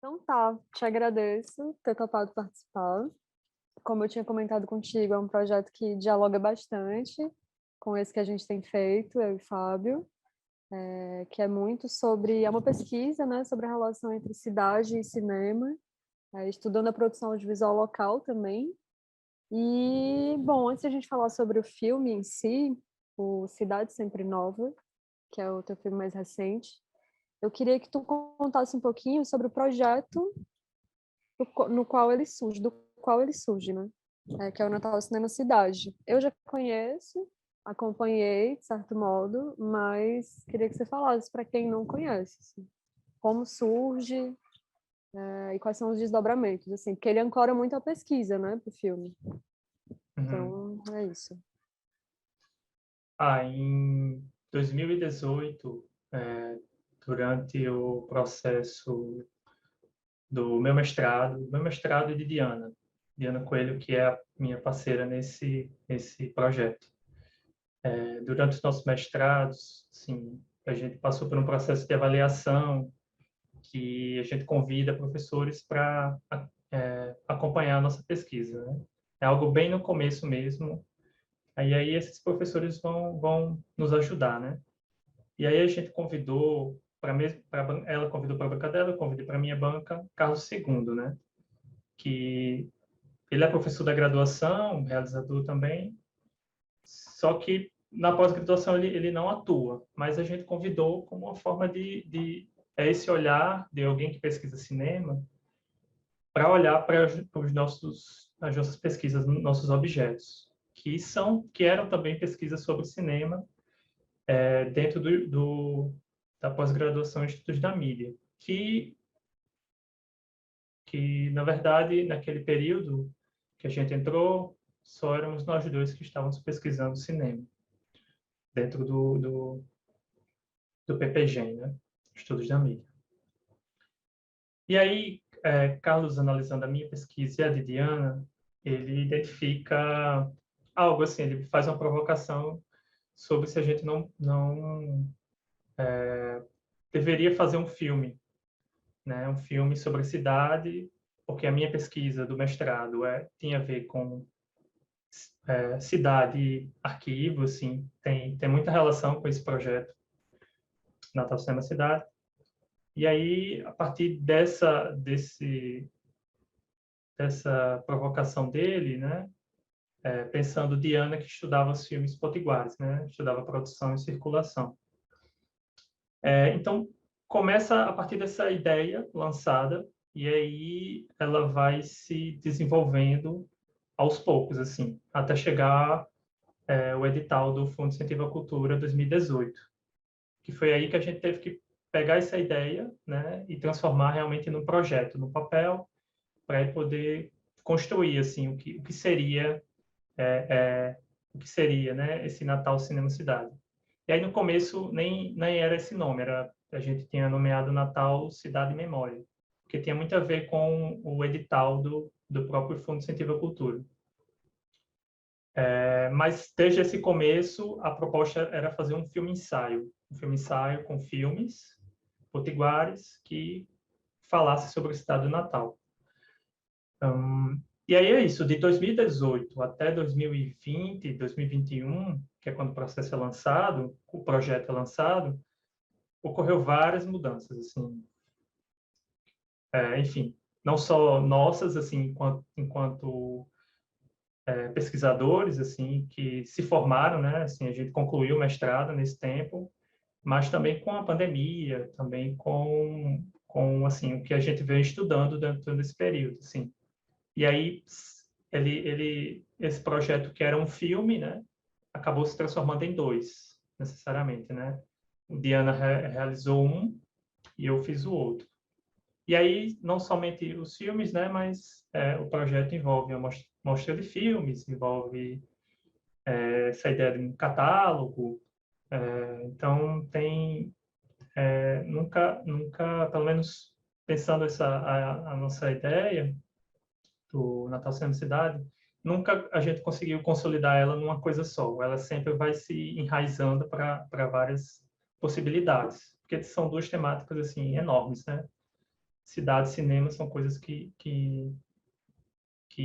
Então tá, te agradeço ter topado participar. Como eu tinha comentado contigo, é um projeto que dialoga bastante com esse que a gente tem feito, eu e Fábio, que é muito sobre, é uma pesquisa, né, sobre a relação entre cidade e cinema, estudando a produção audiovisual local também. E, bom, antes de a gente falar sobre o filme em si, o Cidade Sempre Nova, que é o teu filme mais recente, eu queria que tu contasse um pouquinho sobre o projeto no qual ele surge, do qual ele surge, né? Que é o Natal Cinema Cidade. Eu já conheço, acompanhei, de certo modo, mas queria que você falasse para quem não conhece, assim, como surge, e quais são os desdobramentos, assim, porque ele ancora muito a pesquisa, né, pro filme. Uhum. Então, é isso. Em 2018, durante o processo do meu mestrado e de Diana Coelho, que é a minha parceira nesse projeto. Durante os nossos mestrados, sim, a gente passou por um processo de avaliação que a gente convida professores para acompanhar a nossa pesquisa, né? É algo bem no começo mesmo. Aí esses professores vão nos ajudar, né? E aí a gente convidou ela convidou para a banca dela, eu convidei para a minha banca Carlos Segundo, né? Que ele é professor da graduação, realizador também, só que na pós-graduação ele não atua, mas a gente convidou como uma forma de esse olhar de alguém que pesquisa cinema para olhar para os as nossas pesquisas, nossos objetos, que eram também pesquisas sobre cinema dentro da pós-graduação em Estudos da Mídia, que, na verdade, naquele período que a gente entrou, só éramos nós dois que estávamos pesquisando cinema, dentro do PPGEM, né? Estudos da Mídia. E aí, Carlos, analisando a minha pesquisa e a de Diana, ele identifica algo assim, ele faz uma provocação sobre se a gente não deveria fazer um filme, né? Um filme sobre a cidade, porque a minha pesquisa do mestrado tinha a ver com cidade, arquivo, assim, tem muita relação com esse projeto Natal Cinema Cidade. E aí, a partir dessa provocação dele, né? Pensando Diana, que estudava os filmes potiguares, né? Estudava produção e circulação. Então, começa a partir dessa ideia lançada, e aí ela vai se desenvolvendo aos poucos, assim, até chegar o edital do Fundo de Incentivo à Cultura 2018, que foi aí que a gente teve que pegar essa ideia, né, e transformar realmente num projeto, no papel, para poder construir assim o que seria né, esse Natal Cinema Cidade. E aí no começo nem era esse nome, a gente tinha nomeado Natal Cidade e Memória, porque tinha muito a ver com o edital do próprio Fundo de Incentivo à Cultura. Mas desde esse começo a proposta era fazer um filme ensaio com filmes potiguares que falasse sobre a cidade do Natal. E aí é isso, de 2018 até 2020, 2021, que é quando o processo é lançado, o projeto é lançado, ocorreu várias mudanças, assim, enfim, não só nossas, assim, enquanto pesquisadores, assim, que se formaram, né, assim, a gente concluiu o mestrado nesse tempo, mas também com a pandemia, também assim, o que a gente veio estudando dentro desse período, assim. E aí esse projeto que era um filme, né, acabou se transformando em dois, necessariamente, né? O Diana realizou um e eu fiz o outro. E aí não somente os filmes, né, mas o projeto envolve a mostra de filmes, envolve essa ideia de um catálogo. Então nunca, pelo menos pensando a nossa ideia do Natal Cinema Cidade, nunca a gente conseguiu consolidar ela numa coisa só. Ela sempre vai se enraizando para várias possibilidades, porque são duas temáticas assim enormes, né? cidade e cinema são coisas que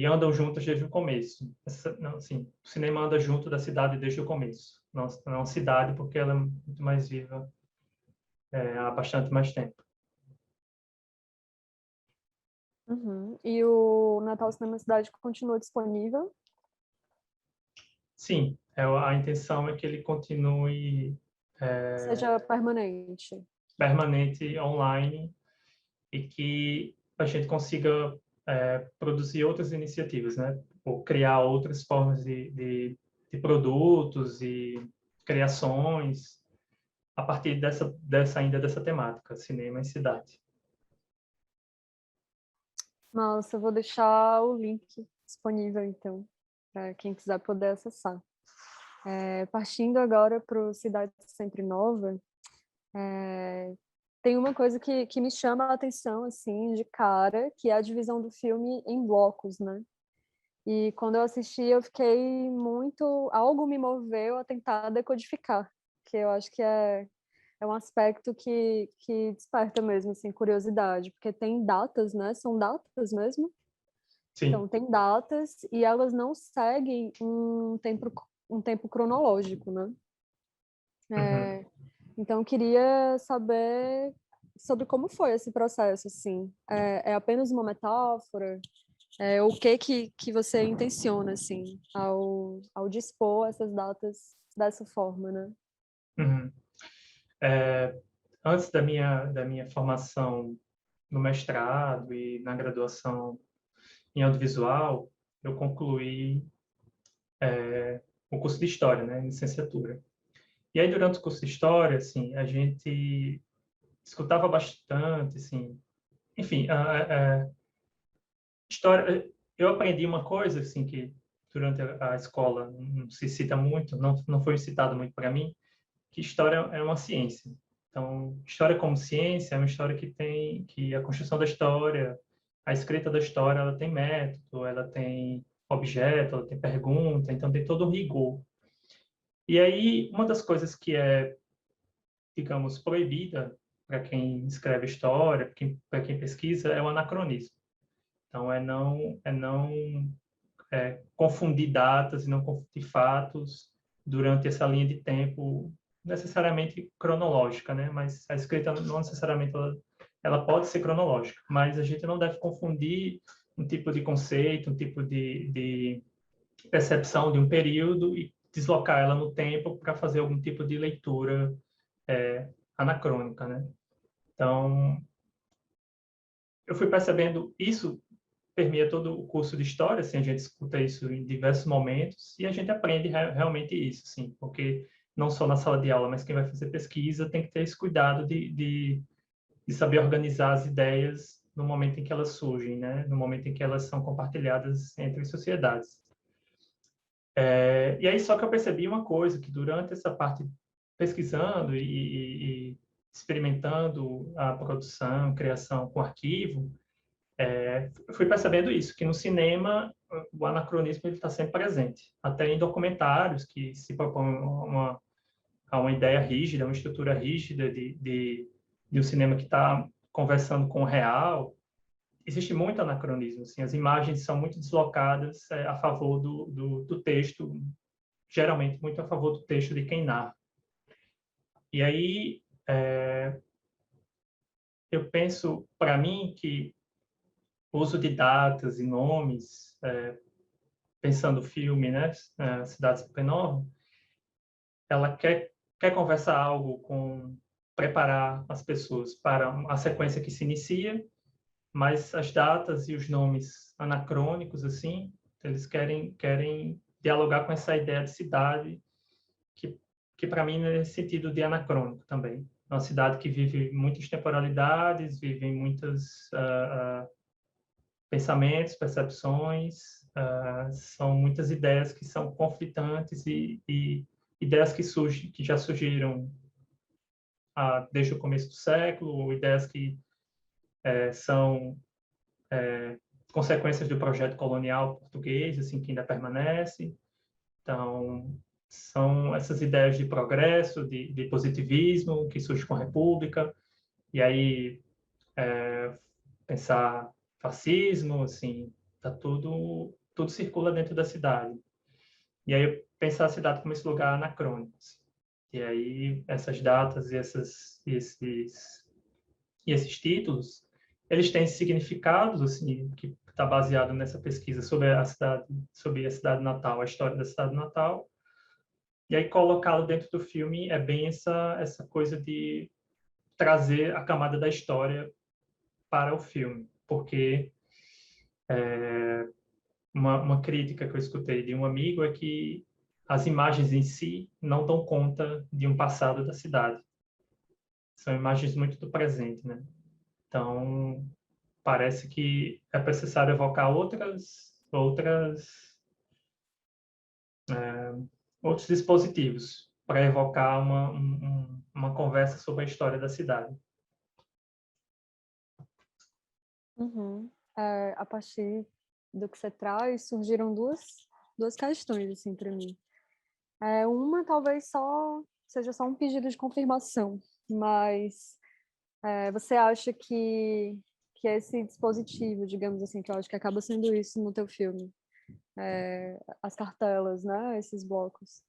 andam juntas desde o começo. Não, assim, o cinema anda junto da cidade desde o começo. Não a cidade, porque ela é muito mais viva há bastante mais tempo. Uhum. E o Natal Cinema Cidade continua disponível? Sim, a intenção é que ele continue Seja permanente? permanente online e que a gente consiga produzir outras iniciativas, né? Ou criar outras formas de produtos e criações a partir dessa temática, cinema e cidade. Nossa, eu vou deixar o link disponível, então, para quem quiser poder acessar. Partindo agora para o Cidade Sempre Nova, tem uma coisa que me chama a atenção, assim, de cara, que é a divisão do filme em blocos, né? E quando eu assisti, eu fiquei muito... Algo me moveu a tentar decodificar, que eu acho que é um aspecto que desperta mesmo, assim, curiosidade, porque tem datas, né? São datas mesmo? Sim. Então, tem datas e elas não seguem um tempo cronológico, né? Uhum. Então, eu queria saber sobre como foi esse processo, assim. É apenas uma metáfora? O que você intenciona, assim, ao dispor essas datas dessa forma, né? Uhum. Antes da minha formação no mestrado e na graduação em audiovisual, eu concluí o curso de História, né, licenciatura. E aí, durante o curso de História, assim, a gente escutava bastante, assim, enfim, a história... Eu aprendi uma coisa, assim, que durante a escola não se cita muito, não foi citado muito para mim, que história é uma ciência. Então, história como ciência é uma história que a construção da história, a escrita da história, ela tem método, ela tem objeto, ela tem pergunta, então tem todo um rigor. E aí, uma das coisas que é, digamos, proibida para quem escreve história, para quem pesquisa, é o anacronismo. Então, é não confundir datas e não confundir fatos durante essa linha de tempo necessariamente cronológica, né? Mas a escrita não necessariamente ela pode ser cronológica, mas a gente não deve confundir um tipo de conceito, um tipo de percepção de um período e deslocar ela no tempo para fazer algum tipo de leitura anacrônica, né? Então, eu fui percebendo isso permeia todo o curso de história, assim, a gente escuta isso em diversos momentos e a gente aprende realmente isso, assim, porque não só na sala de aula, mas quem vai fazer pesquisa tem que ter esse cuidado de saber organizar as ideias no momento em que elas surgem, né? No momento em que elas são compartilhadas entre sociedades. E aí só que eu percebi uma coisa, que durante essa parte pesquisando e experimentando a produção, criação com arquivo, eu fui percebendo isso, que no cinema o anacronismo está sempre presente. Até em documentários que se propõem a uma ideia rígida, uma estrutura rígida de um cinema que está conversando com o real, existe muito anacronismo. Assim, as imagens são muito deslocadas a favor do texto, geralmente muito a favor do texto de quem narra. E aí eu penso, para mim, que o uso de datas e nomes, pensando o filme, né, Cidade Supernova, ela quer conversar algo com preparar as pessoas para a sequência que se inicia, mas as datas e os nomes anacrônicos assim, eles querem dialogar com essa ideia de cidade que para mim é nesse sentido de anacrônico também. É uma cidade que vive muitas temporalidades, vive muitos pensamentos, percepções, são muitas ideias que são conflitantes e ideias que já surgiram desde o começo do século, ideias que são consequências do projeto colonial português, assim, que ainda permanece. Então, são essas ideias de progresso, de positivismo, que surge com a República, e aí pensar fascismo, assim, tá tudo circula dentro da cidade. E aí pensar a cidade como esse lugar anacrônico. Assim. E aí essas datas e esses títulos, eles têm significados assim que está baseado nessa pesquisa sobre a cidade natal, a história da cidade natal. E aí colocá-lo dentro do filme é bem essa coisa de trazer a camada da história para o filme, porque uma crítica que eu escutei de um amigo é que as imagens em si não dão conta de um passado da cidade. São imagens muito do presente, né? Então, parece que é necessário evocar outros dispositivos para evocar uma conversa sobre a história da cidade. Uhum. A partir do que você traz, surgiram duas questões, assim, para mim. Uma talvez seja só um pedido de confirmação, mas você acha que esse dispositivo, digamos assim, que eu acho que acaba sendo isso no teu filme, as cartelas, né, esses blocos,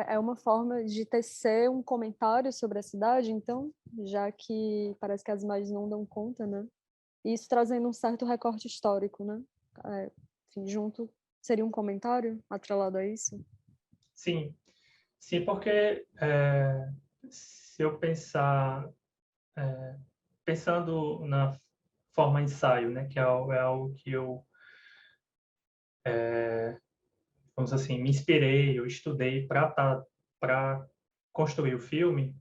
é uma forma de tecer um comentário sobre a cidade, então, já que parece que as imagens não dão conta, né? E isso trazendo um certo recorte histórico, né? Enfim, junto, seria um comentário atrelado a isso? Sim, sim, porque se eu pensando na forma ensaio, né, que é algo que eu, vamos assim, me inspirei, eu estudei para construir o filme.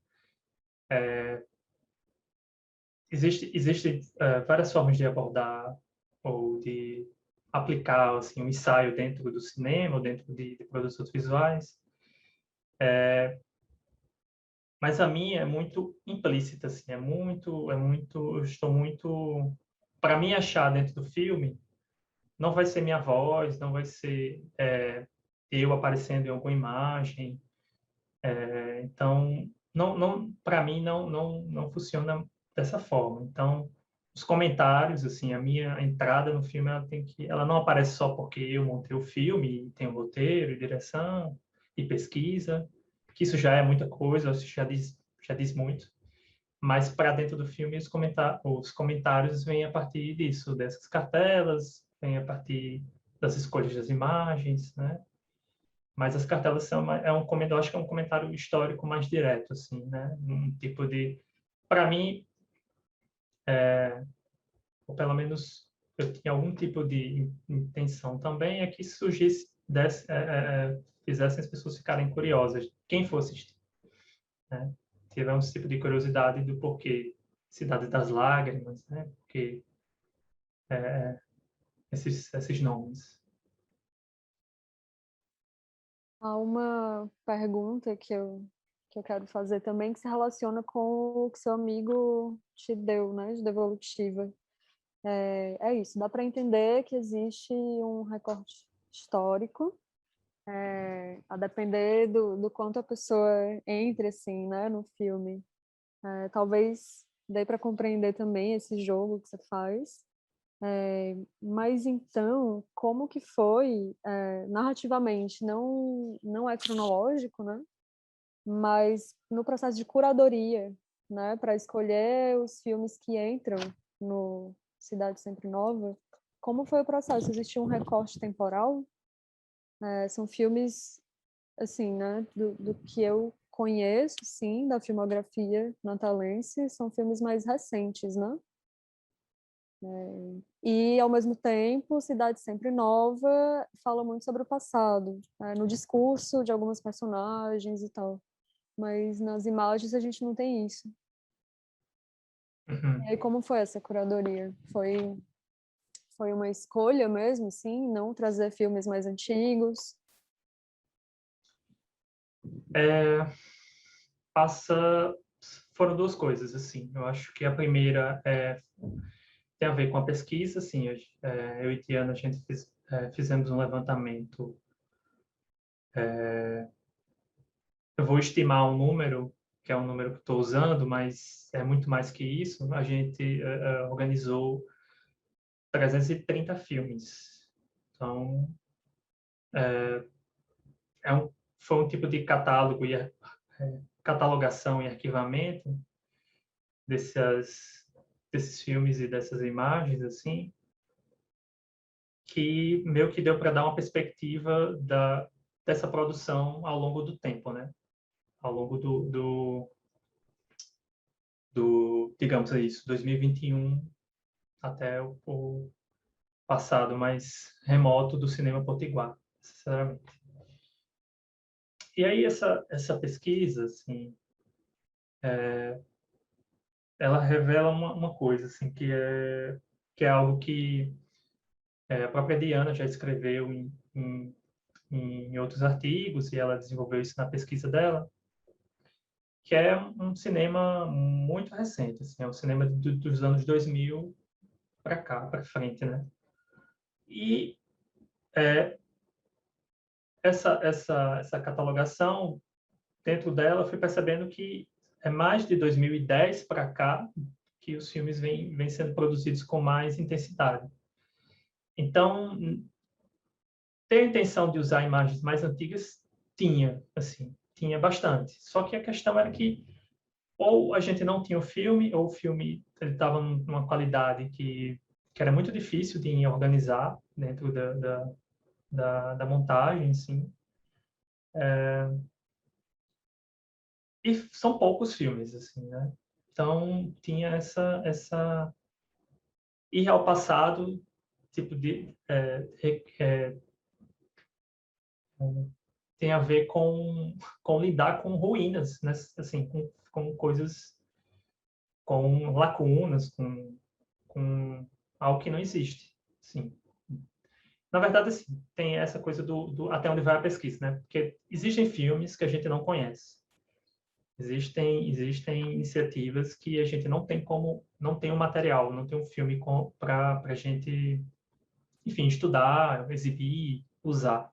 Existem várias formas de abordar ou de aplicar assim um ensaio dentro do cinema ou dentro de produtos visuais, mas a minha é muito implícita, assim, eu estou muito, para mim achar dentro do filme, não vai ser minha voz, não vai ser eu aparecendo em alguma imagem, então não, para mim não funciona dessa forma. Então os comentários, assim, a minha entrada no filme, ela não aparece só porque eu montei o filme, e tem o roteiro, e direção e pesquisa, que isso já é muita coisa, isso já diz muito. Mas para dentro do filme, os comentários vêm a partir disso, dessas cartelas, vêm a partir das escolhas das imagens, né? Mas as cartelas eu acho que é um comentário histórico mais direto, assim, né? Um tipo de, para mim, ou pelo menos eu tinha algum tipo de intenção também, é que surgisse, fizessem as pessoas ficarem curiosas, quem for assistir, né? Tiver um tipo de curiosidade do porquê Cidade das Lágrimas, né? Porque esses nomes. Há uma pergunta que eu quero fazer também que se relaciona com o que seu amigo te deu, né, de devolutiva. É isso, dá para entender que existe um recorte histórico, a depender do quanto a pessoa entre, assim, né, no filme. Talvez dê para compreender também esse jogo que você faz. Mas então, como que foi, narrativamente, não é cronológico, né? Mas no processo de curadoria, né, para escolher os filmes que entram no Cidade Sempre Nova, como foi o processo? Existiu um recorte temporal? São filmes, assim, né, do que eu conheço, sim, da filmografia natalense, são filmes mais recentes, né? E, ao mesmo tempo, Cidade Sempre Nova fala muito sobre o passado, no discurso de algumas personagens e tal. Mas nas imagens a gente não tem isso. E Uhum. aí, como foi essa curadoria? Foi uma escolha mesmo, assim, não trazer filmes mais antigos? É, passa, foram duas coisas, assim. Eu acho que a primeira tem a ver com a pesquisa, assim. Eu e Tiana, a gente fizemos um levantamento. Eu vou estimar um número, que é um número que estou usando, mas é muito mais que isso. A gente organizou 330 filmes. Então, foi um tipo de catálogo e catalogação e arquivamento desses filmes e dessas imagens, assim, que meio que deu para dar uma perspectiva dessa produção ao longo do tempo, né? Ao longo digamos isso, 2021 até o passado mais remoto do cinema potiguar, sinceramente. E aí essa pesquisa, assim, ela revela uma coisa, assim, que é algo que a própria Diana já escreveu em outros artigos, e ela desenvolveu isso na pesquisa dela, que é um cinema muito recente, assim, é um cinema dos anos 2000 para cá, para frente, né? E essa catalogação, dentro dela, eu fui percebendo que é mais de 2010 para cá que os filmes vêm sendo produzidos com mais intensidade. Então, ter a intenção de usar imagens mais antigas tinha bastante. Só que a questão era que ou a gente não tinha o filme, ou o filme estava numa qualidade que era muito difícil de organizar dentro da montagem, assim. E são poucos filmes, assim, né? Então, tinha essa ir ao passado, tipo de tem a ver com lidar com ruínas, né? Assim, com coisas, com lacunas, com algo que não existe, sim. Na verdade, assim, tem essa coisa do até onde vai a pesquisa, né? Porque existem filmes que a gente não conhece. Existem iniciativas que a gente não tem um material, não tem um filme para a gente, enfim, estudar, exibir, usar.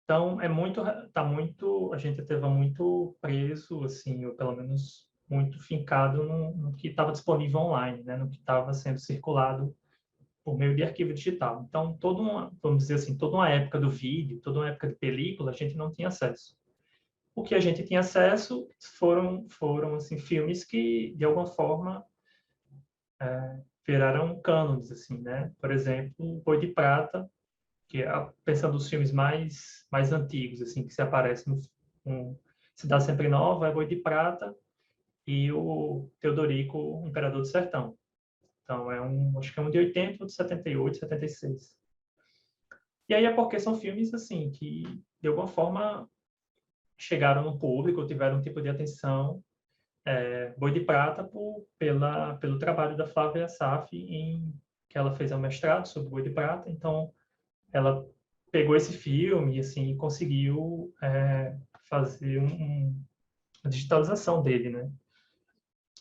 Então, a gente estava muito preso, assim, ou pelo menos muito fincado no que estava disponível online, né? No que estava sendo circulado por meio de arquivo digital. Então, vamos dizer assim, toda uma época do vídeo, toda uma época de película, a gente não tinha acesso. O que a gente tinha acesso foram assim, filmes que, de alguma forma, viraram cânones, assim, né? Por exemplo, Boi de Prata, que é, pensando nos filmes mais antigos, assim, que se aparece no Cidade Sempre Nova, é Boi de Prata e o Teodorico, o Imperador do Sertão. Então, acho que é um de 80, outro de 78, 76. E aí é porque são filmes, assim, que, de alguma forma, chegaram no público, tiveram um tipo de atenção. Boi de Prata pelo trabalho da Flávia Saf, que ela fez um mestrado sobre Boi de Prata. Então, ela pegou esse filme assim, e conseguiu fazer uma digitalização dele, né?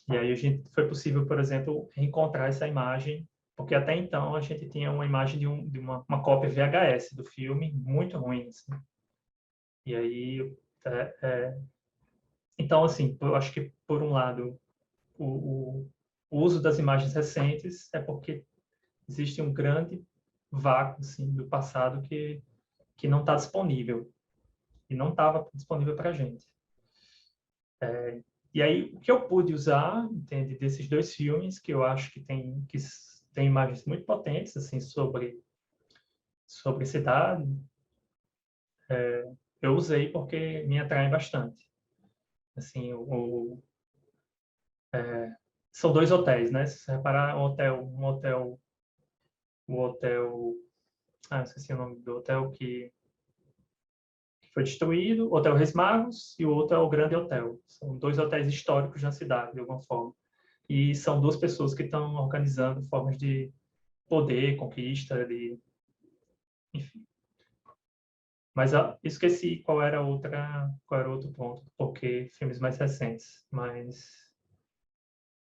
E aí foi possível, por exemplo, encontrar essa imagem, porque até então a gente tinha uma imagem de uma cópia VHS do filme, muito ruim, assim. E aí, então, assim, eu acho que, por um lado, o uso das imagens recentes é porque existe um grande vácuo, assim, do passado que não está disponível. E não estava disponível para a gente. E aí, o que eu pude usar, entende, desses dois filmes, que eu acho que tem imagens muito potentes, assim, sobre cidade, eu usei porque me atraem bastante. Assim, são dois hotéis, né? Se você reparar, o hotel, esqueci o nome do hotel que foi destruído, o Hotel Reis Magos e o outro é o Grande Hotel. São dois hotéis históricos na cidade, de alguma forma. E são duas pessoas que estão organizando formas de poder, conquista, enfim. Mas esqueci qual era outro ponto, porque filmes mais recentes. Mas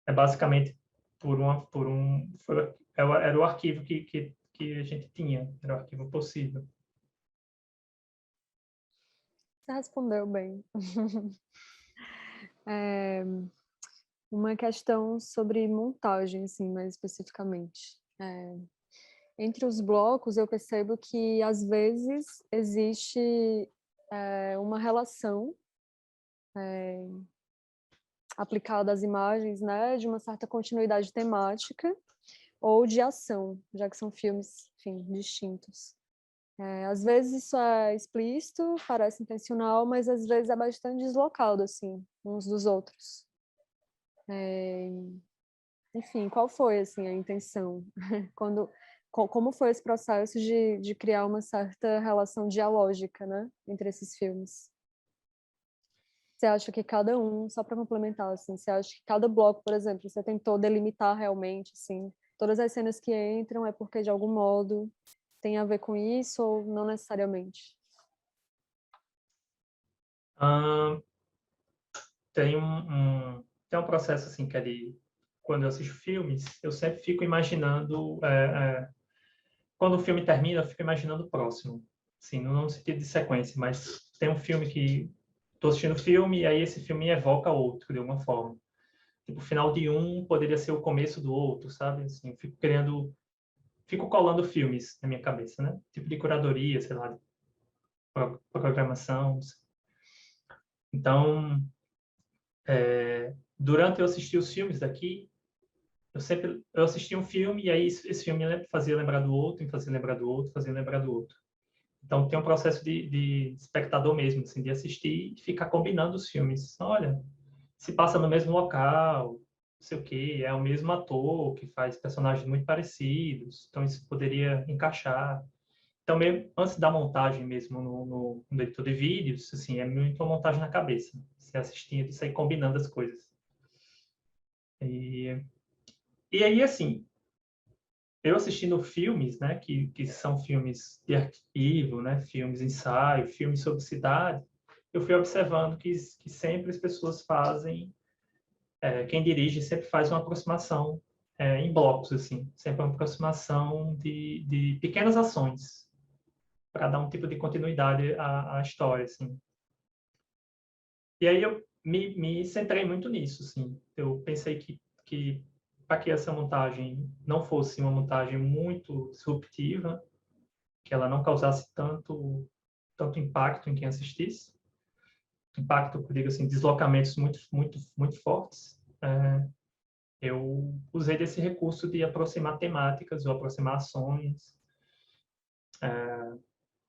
é basicamente era o arquivo que a gente tinha, era o arquivo possível. Você respondeu bem. Uma questão sobre montagem, assim, mais especificamente. Entre os blocos, eu percebo que, às vezes, existe uma relação aplicada às imagens, né, de uma certa continuidade temática ou de ação, já que são filmes, enfim, distintos. Às vezes isso é explícito, parece intencional, mas às vezes é bastante deslocado, assim, uns dos outros. Enfim, qual foi, assim, a intenção? Como foi esse processo de criar uma certa relação dialógica, né, entre esses filmes? Você acha que cada um, só para complementar, assim, você acha que cada bloco, por exemplo, você tentou delimitar realmente, assim, todas as cenas que entram é porque, de algum modo, tem a ver com isso ou não necessariamente? Ah, tem um processo assim que ali, quando eu assisto filmes, eu sempre fico imaginando, quando o filme termina, eu fico imaginando o próximo. Assim, não no sentido de sequência, mas tem um filme que estou assistindo o filme e aí esse filme evoca outro de alguma forma. Tipo, o final de um poderia ser o começo do outro, sabe? Assim, eu fico colando filmes na minha cabeça, né? Tipo de curadoria, sei lá, de programação. Então, durante eu assistir os filmes daqui, eu assistia um filme e aí esse filme fazia lembrar do outro, fazia lembrar do outro, fazia lembrar do outro. Então tem um processo de espectador mesmo, assim, de assistir e ficar combinando os filmes. Olha, se passa no mesmo local, não sei o quê, é o mesmo ator que faz personagens muito parecidos, então isso poderia encaixar. Então, mesmo antes da montagem mesmo no editor de vídeos, assim, é muito uma montagem na cabeça. Você assistindo, você combinando as coisas. E, e aí, assim, eu assistindo filmes, né, que são filmes de arquivo, né, filmes ensaio, filmes sobre cidade, eu fui observando que sempre as pessoas fazem, quem dirige sempre faz uma aproximação em blocos, assim, sempre uma aproximação de pequenas ações para dar um tipo de continuidade à história, assim. E aí eu me centrei muito nisso, assim. Eu pensei que para que essa montagem não fosse uma montagem muito disruptiva, que ela não causasse tanto impacto em quem assistisse, impacto, eu digo assim, deslocamentos muito fortes, eu usei desse recurso de aproximar temáticas ou aproximar ações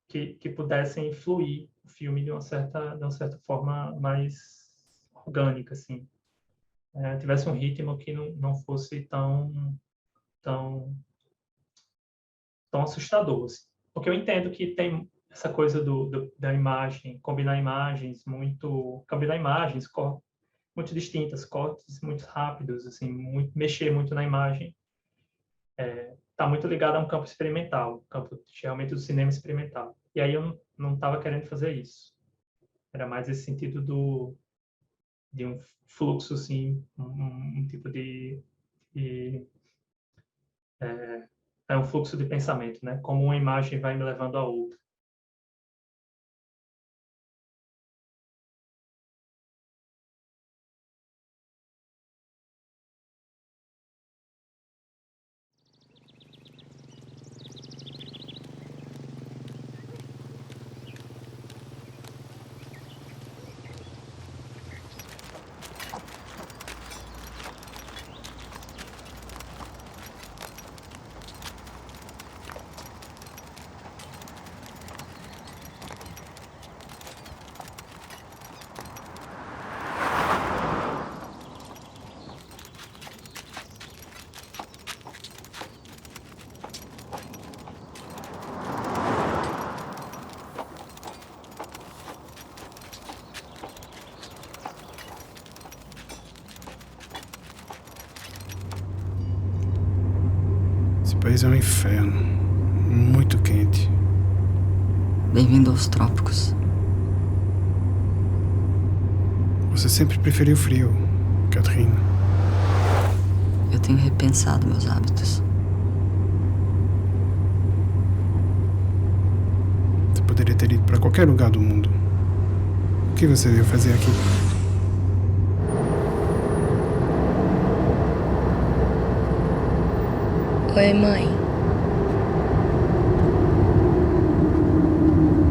que pudessem fluir o filme de uma certa forma mais orgânica, assim. Tivesse um ritmo que não fosse tão, tão assustador. Assim. Porque eu entendo que tem essa coisa da imagem, combinar imagens muito distintas, cortes muito rápidos, assim, mexer muito na imagem, está muito ligado a um campo experimental, campo realmente do cinema experimental. E aí eu não estava querendo fazer isso. Era mais esse sentido de um fluxo, assim, um tipo de é um fluxo de pensamento, né? Como uma imagem vai me levando a outra. Esse país é um inferno. Muito quente. Bem-vindo aos trópicos. Você sempre preferiu frio, Catherine. Eu tenho repensado meus hábitos. Você poderia ter ido para qualquer lugar do mundo. O que você veio fazer aqui? Oi, mãe.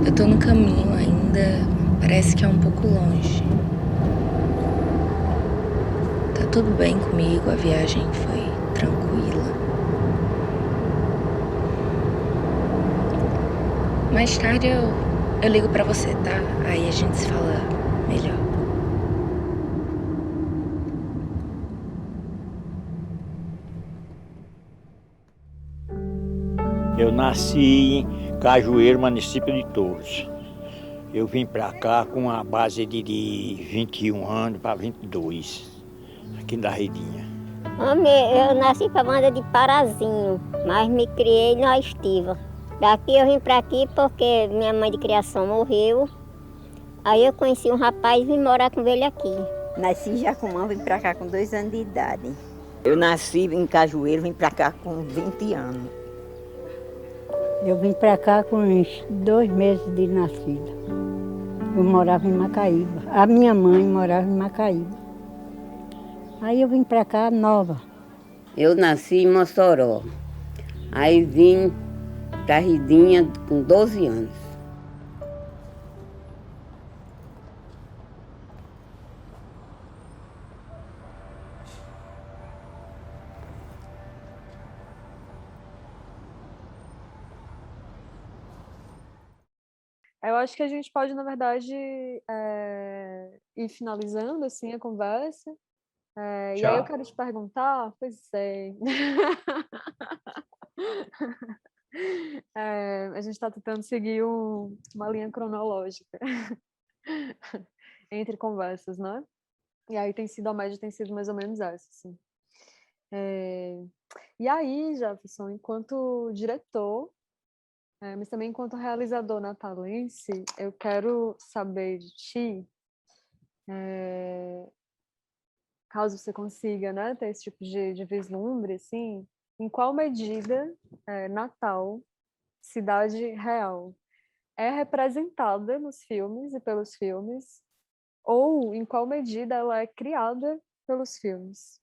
Eu tô no caminho ainda, parece que é um pouco longe. Tá tudo bem comigo, a viagem foi tranquila. Mais tarde eu ligo pra você, tá? Aí a gente se fala melhor. Eu nasci em Cajueiro, município de Torres. Eu vim para cá com uma base de 21 anos para 22, aqui da Redinha. Eu nasci para a banda de Parazinho, mas me criei na Estiva. Daqui eu vim para aqui porque minha mãe de criação morreu. Aí eu conheci um rapaz e vim morar com ele aqui. Nasci em Jacumã, vim para cá com 2 anos de idade. Eu nasci em Cajueiro, vim para cá com 20 anos. Eu vim para cá com uns 2 meses de nascida. Eu morava em Macaíba. A minha mãe morava em Macaíba. Aí eu vim para cá nova. Eu nasci em Mossoró. Aí vim para Redinha com 12 anos. Eu acho que a gente pode, na verdade, ir finalizando assim a conversa. E aí eu quero te perguntar, pois é. A gente está tentando seguir uma linha cronológica entre conversas, né? E aí a média tem sido mais ou menos essa, assim. E aí, Jefferson, enquanto diretor, mas também enquanto realizador natalense, eu quero saber de ti, caso você consiga, né, ter esse tipo de vislumbre, assim, em qual medida Natal, cidade real, é representada nos filmes e pelos filmes, ou em qual medida ela é criada pelos filmes.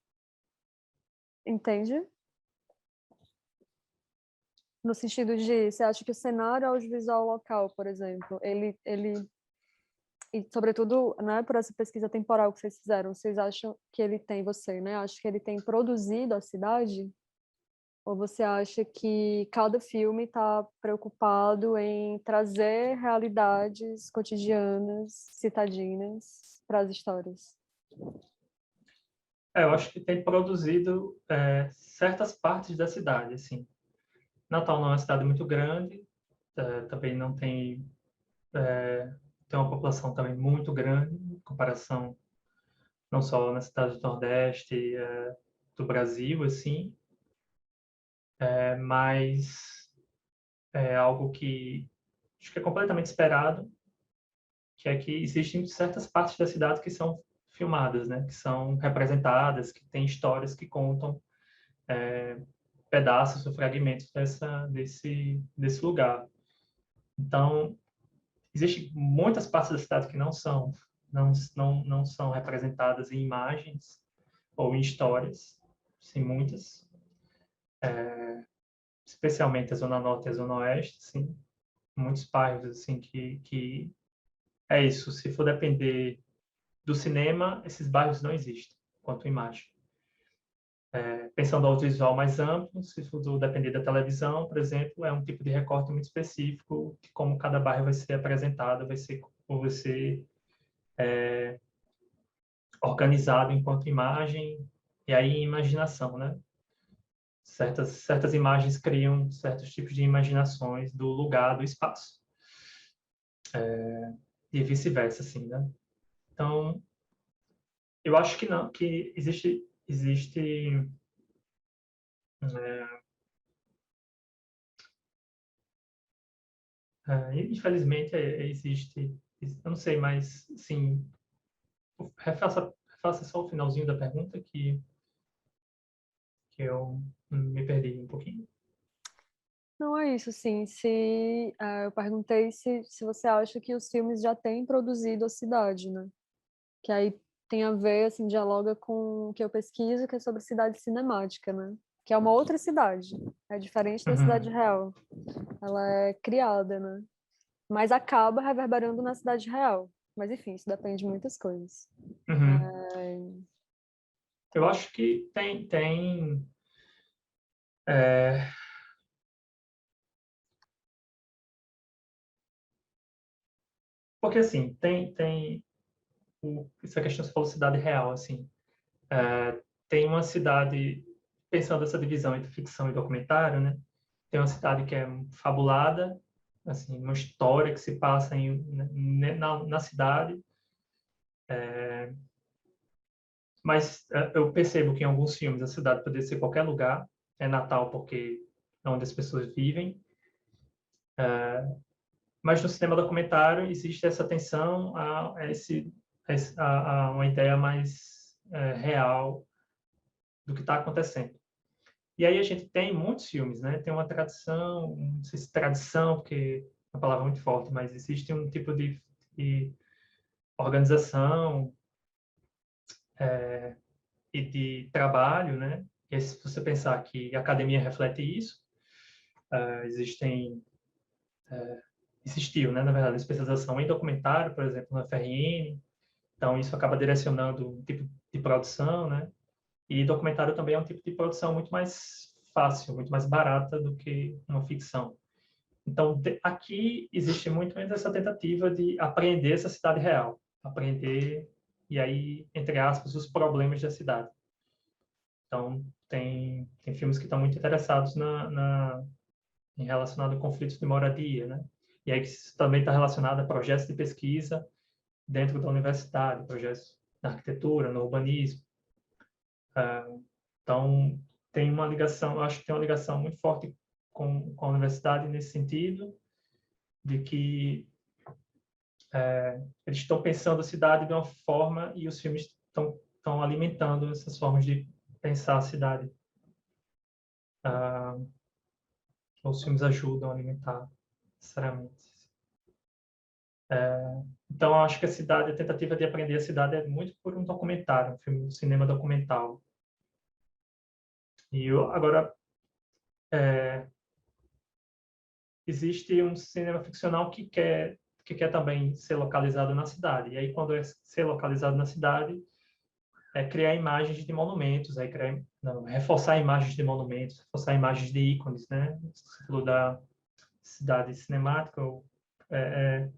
Entende? No sentido de, você acha que o cenário audiovisual local, por exemplo, ele e sobretudo, né, por essa pesquisa temporal que vocês fizeram, vocês acham que ele tem, você, né, acha que ele tem produzido a cidade? Ou você acha que cada filme está preocupado em trazer realidades cotidianas, citadinas, para as histórias? Eu acho que tem produzido certas partes da cidade, assim. Natal não é uma cidade muito grande, também não tem uma população também muito grande, em comparação não só na cidade do Nordeste, do Brasil, assim, mas é algo que acho que é completamente esperado, que é que existem certas partes da cidade que são filmadas, né, que são representadas, que têm histórias que contam pedaços ou fragmentos desse lugar. Então, existem muitas partes da cidade que não são representadas em imagens ou em histórias, sim, muitas, especialmente a Zona Norte e a Zona Oeste, sim, muitos bairros assim que é isso, se for depender do cinema, esses bairros não existem quanto imagem. Pensando no audiovisual mais amplo, se for depender da televisão, por exemplo, é um tipo de recorte muito específico de como cada bairro vai ser apresentado, vai ser organizado enquanto imagem, e aí imaginação, né? Certas imagens criam certos tipos de imaginações do lugar, do espaço. E vice-versa, assim, né? Então, eu acho que não, que existe infelizmente existe, eu não sei, mas sim, refaça só o finalzinho da pergunta que eu me perdi um pouquinho. Não é isso, sim. Eu perguntei se você acha que os filmes já têm produzido a cidade, né? Que aí tem a ver, assim, dialoga com o que eu pesquiso, que é sobre cidade cinemática, né? que é uma outra cidade. É diferente da cidade real. Ela é criada, né? Mas acaba reverberando na cidade real. Mas, enfim, isso depende de muitas coisas. Eu acho que tem porque, assim, essa questão que você falou, cidade real, assim. Tem uma cidade, pensando essa divisão entre ficção e documentário, né? Tem uma cidade que é fabulada, assim, uma história que se passa na cidade. Mas eu percebo que em alguns filmes a cidade pode ser qualquer lugar. É Natal porque é onde as pessoas vivem. Mas no cinema documentário existe essa tensão a uma ideia mais real do que está acontecendo. E aí a gente tem muitos filmes, né? Tem uma tradição, não sei se tradição, porque é uma palavra muito forte, mas existe um tipo de organização e de trabalho, né? E se você pensar que a academia reflete isso, existiu, né? Na verdade, especialização em documentário, por exemplo, na FRN, então isso acaba direcionando um tipo de produção, né? E documentário também é um tipo de produção muito mais fácil, muito mais barata do que uma ficção. Então, aqui existe muito ainda essa tentativa de apreender essa cidade real, aprender, e aí, entre aspas, os problemas da cidade. Então, tem filmes que estão muito interessados em relacionado a conflitos de moradia, né? E aí que isso também está relacionado a projetos de pesquisa dentro da universidade, projetos na arquitetura, no urbanismo. Então, tem uma ligação, eu acho que tem uma ligação muito forte com a universidade nesse sentido, de que eles estão pensando a cidade de uma forma e os filmes estão alimentando essas formas de pensar a cidade. Os filmes ajudam a alimentar, sinceramente. Então, eu acho que a tentativa de aprender a cidade é muito por um documentário, um filme, um cinema documental. E agora, existe um cinema ficcional que quer também ser localizado na cidade. E aí, quando é ser localizado na cidade, é criar imagens de monumentos, reforçar imagens de monumentos, reforçar imagens de ícones, né? Você falou da cidade cinemática, é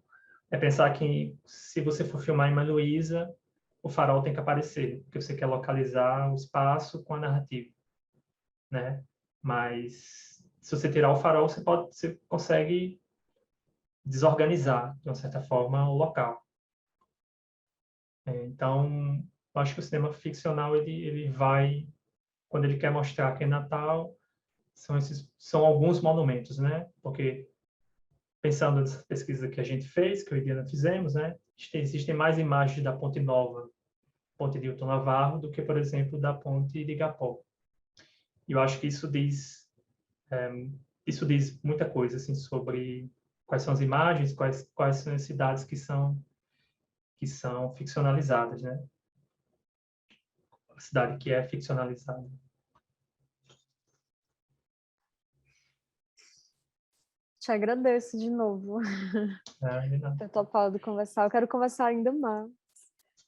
pensar que se você for filmar em Luísa, o farol tem que aparecer, porque você quer localizar o espaço com a narrativa, né? Mas se você tirar o farol, você consegue desorganizar, de uma certa forma, o local. Então, eu acho que o cinema ficcional, ele vai, quando ele quer mostrar que é Natal, são alguns monumentos, né? Porque, pensando nessa pesquisa que a gente fez, que eu e a Diana fizemos, né? Existem mais imagens da Ponte Nova, Ponte de Hilton Navarro, do que, por exemplo, da Ponte de Igapó. E eu acho que isso diz muita coisa, assim, sobre quais são as imagens, quais são as cidades que são ficcionalizadas, né? A cidade que é ficcionalizada. Te agradeço de novo por ter topado conversar. Eu quero conversar ainda mais.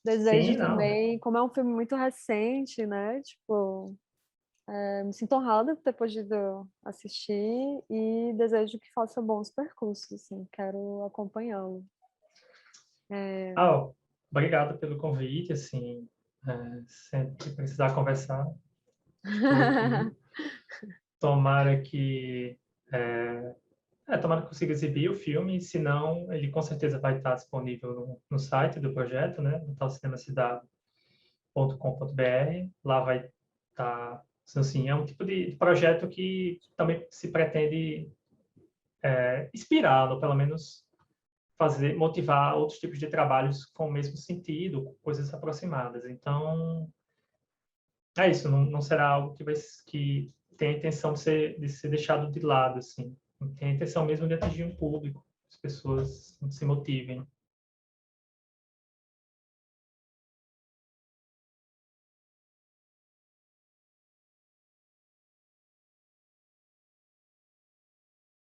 Desejo também, como é um filme muito recente, né? Tipo, me sinto honrada por ter podido assistir e desejo que faça bons percursos, assim. Quero acompanhá-lo. Obrigado pelo convite, assim, sempre que precisar conversar. Tomara que consiga exibir o filme, senão ele com certeza vai estar disponível no site do projeto, né, natalcinemacidade.com.br. Lá vai estar, assim, é um tipo de projeto que também se pretende inspirar, ou pelo menos motivar outros tipos de trabalhos com o mesmo sentido, coisas aproximadas. Então, é isso, não será algo que tem a intenção de ser deixado de lado, assim. Tem a intenção mesmo de atingir um público, as pessoas se motivem.